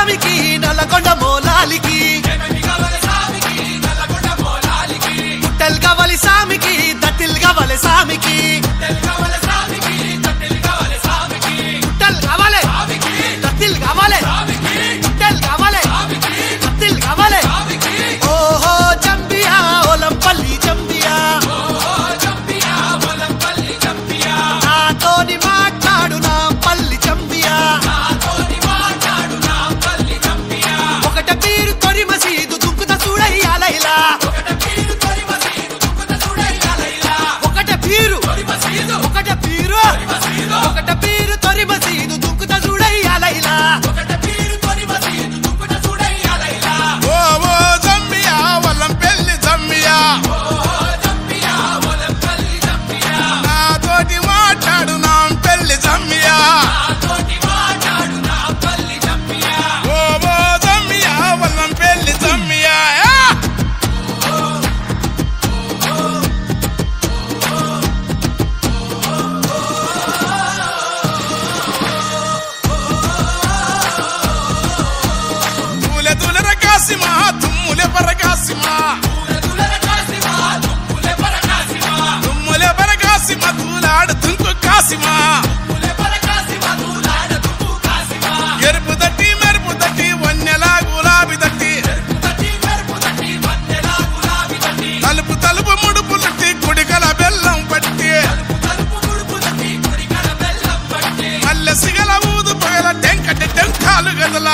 సామికి నల్లగొండ మోలాలికి పుట్టెల్ గవలి సామికి దత్తిల్ గవలి సామికి పుట్టెల్ గవలి దత్తిల్ గవలి పుట్టెల్ గవలి దత్తిల్ గవలి ఓహో చంపియా ఒలంపల్లి చంపియా నాతోని మాట్లాడు నా పల్లి చంపియా ఒకట పీరు తొరి మసీదు దుంకుత చూడయ్యాలైలా ఒకట పీరు తొరి మసీదు దుంకుత చూడయ్యాలైలా ఓ ఓ జమ్మియా వల్లంపల్లి జమ్మియా నాతోటి మాట్లాడు నా పెళ్లి జమ్మియా ఓ ఓ జమ్మియా వల్లంపల్లి జమ్మియా తూలె తూలెర కాసిమా తుమ్ములె పరకాసిమా తుమ్ములె పరకాసిమా తూలాడు తుంకు కాసిమా ఎరుపు దట్టి మెరుపు దట్టి వన్నెలా గులాబీ దట్టి తలుపు తలుపు ముడుపు లట్టి కుడికల బెల్లం పట్టి మల్లె సిగల ఊదు పగల టెంకట టెంకాలు గదల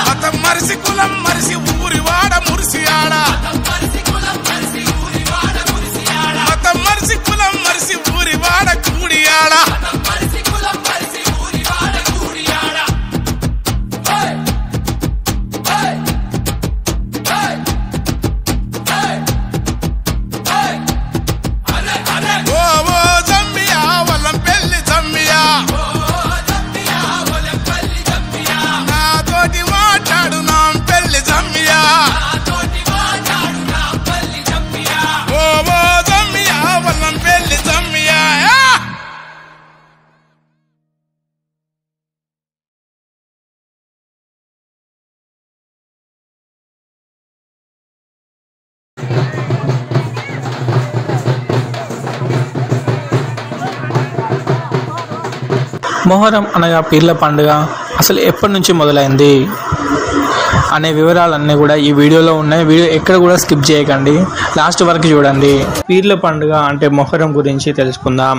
మతం మరిసి కులం మరిసి ఊరి వాడ మురిసి ఆడ మతం మరిసి కులం మరిసి ఊరి వాడ కూడి ఆడ ఓ ఓ జమ్మియా వల్లంపల్లి జమ్మియా నాతోటి మాట్లాడు నా పెళ్లి జమ్మియా ఓ ఓ జమ్మియా వల్లంపల్లి జమ్మియా మొహరం అనగా పీర్ల పండుగ అసలు ఎప్పటి నుంచి మొదలైంది అనే వివరాలన్నీ కూడా ఈ వీడియోలో ఉన్నాయి. వీడియో ఎక్కడ కూడా స్కిప్ చేయకండి, లాస్ట్ వరకు చూడండి. పీర్ల పండుగ అంటే మొహరం గురించి తెలుసుకుందాం.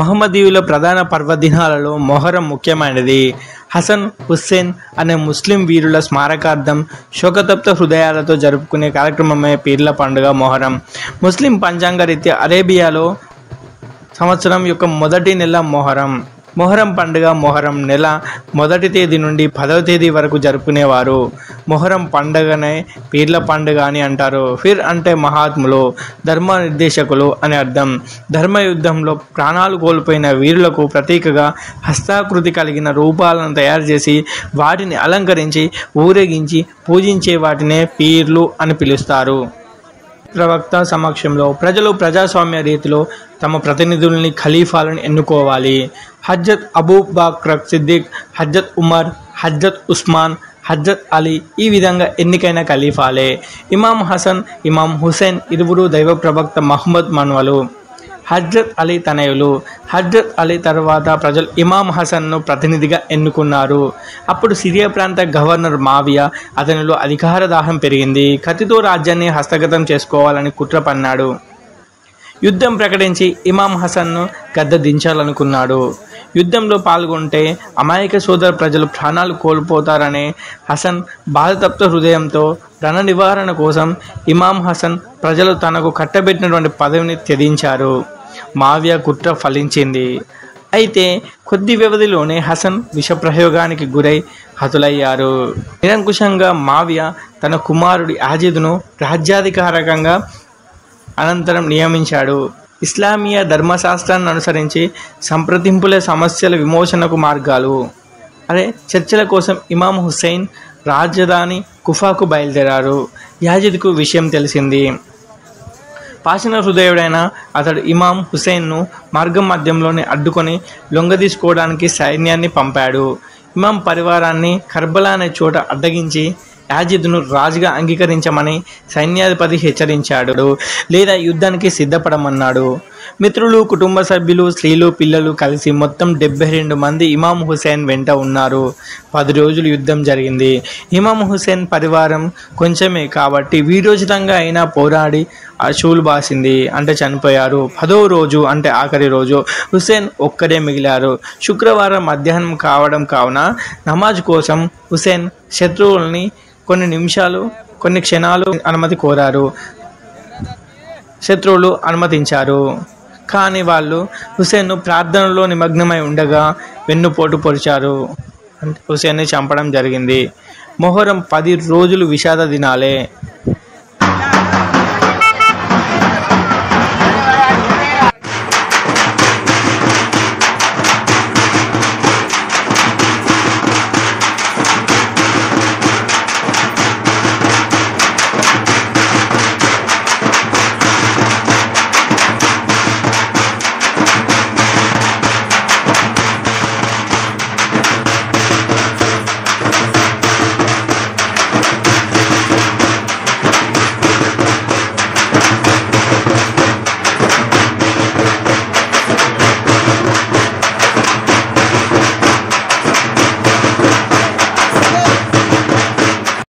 మహమ్మదీయుల ప్రధాన పర్వదినాలలో మొహరం ముఖ్యమైనది. హసన్ హుస్సేన్ అనే ముస్లిం వీరుల స్మారకార్థం శోకతప్త హృదయాలతో జరుపుకునే కార్యక్రమమే పీర్ల పండుగ మొహరం. ముస్లిం పంచాంగ రీత్యా అరేబియాలో సంవత్సరం యొక్క మొదటి నెల మొహరం. మొహరం పండుగ మొహరం నెల మొదటి తేదీ నుండి 10వ తేదీ వరకు జరుపుకునేవారు. మొహరం పండుగనే పీర్ల పండుగ అని అంటారు. ఫిర్ అంటే మహాత్ములు, ధర్మ నిర్దేశకులు అని అర్థం. ధర్మయుద్ధంలో ప్రాణాలు కోల్పోయిన వీరులకు ప్రతీకగా హస్తాకృతి కలిగిన రూపాలను తయారు చేసి వాటిని అలంకరించి ఊరేగించి పూజించే వాటినే పీర్లు అని పిలుస్తారు. ప్రవక్త సమక్షంలో ప్రజలు ప్రజాస్వామ్య రీతిలో తమ ప్రతినిధుల్ని ఖలీఫాలను ఎన్నుకోవాలి. హజ్రత్ అబూ బక్ర్ సిద్దిక్, హజ్రత్ ఉమర్, హజ్రత్ ఉస్మాన్, హజ్రత్ అలీ ఈ విధంగా ఎన్నికైన ఖలీఫాలే. ఇమాం హసన్, ఇమాం హుసేన్ ఇరువురు దైవ ప్రవక్త మహమ్మద్ మన్వలు. హజ్రత్ అలీ తనయులు. హజ్రత్ అలీ తర్వాత ప్రజలు ఇమాం హసన్ను ప్రతినిధిగా ఎన్నుకున్నారు. అప్పుడు సిరియా ప్రాంత గవర్నర్ మావియా అతనిలో అధికార దాహం పెరిగింది. కత్తితో రాజ్యాన్ని హస్తగతం చేసుకోవాలని కుట్ర పన్నాడు. యుద్ధం ప్రకటించి ఇమాం హసన్ను గద్దె దించాలనుకున్నాడు. యుద్ధంలో పాల్గొంటే అమాయక సోదర ప్రజలు ప్రాణాలు కోల్పోతారనే హసన్ బాధతప్త హృదయంతో రణ నివారణ కోసం ఇమాం హసన్ ప్రజలు తనకు కట్టబెట్టినటువంటి పదవిని త్యజించారు. మావియా కుట్ర ఫలించింది. అయితే కొద్ది వ్యవధిలోనే హసన్ విషప్రయోగానికి గురై హతులయ్యారు. నిరంకుశంగా మావియా తన కుమారుడి యాజిద్ను రాజ్యాధికారకంగా అనంతరం నియమించాడు. ఇస్లామీయ ధర్మశాస్త్రాన్ని అనుసరించి సంప్రదింపుల సమస్యల విమోచనకు మార్గాలు చర్చల కోసం ఇమాం హుస్సేన్ రాజధాని కుఫాకు బయలుదేరారు. యాజిద్కు విషయం తెలిసింది. పాషణ హృదయుడైన అతడు ఇమాం హుసేన్ను మార్గం మధ్యంలోనే అడ్డుకొని లొంగదీసుకోవడానికి సైన్యాన్ని పంపాడు. ఇమాం పరివారాన్ని కర్బలా అనే చోట అడ్డగించి యాజిద్ను రాజుగా అంగీకరించమని సైన్యాధిపతి హెచ్చరించాడు, లేదా యుద్ధానికి సిద్ధపడమన్నాడు. మిత్రులు, కుటుంబ సభ్యులు, స్త్రీలు, పిల్లలు కలిసి మొత్తం 72 మంది ఇమాం హుసేన్ వెంట ఉన్నారు. 10 రోజులు యుద్ధం జరిగింది. ఇమాం హుసేన్ పరివారం కొంచెమే కాబట్టి వీరోచితంగా అయినా పోరాడి అశూలు బాసింది, అంటే చనిపోయారు. 10వ రోజు అంటే ఆఖరి రోజు హుసేన్ ఒక్కడే మిగిలారు. శుక్రవారం మధ్యాహ్నం కావడం కావున నమాజ్ కోసం హుసేన్ శత్రువుల్ని కొన్ని క్షణాలు అనుమతి కోరారు. శత్రువులు అనుమతించారు. కానీ వాళ్ళు హుసేన్ను ప్రార్థనలో నిమగ్నమై ఉండగా వెన్నుపోటు పొడిచారు. హుసేన్ని చంపడం జరిగింది. మొహరం 10 రోజులు విషాద దినాలే.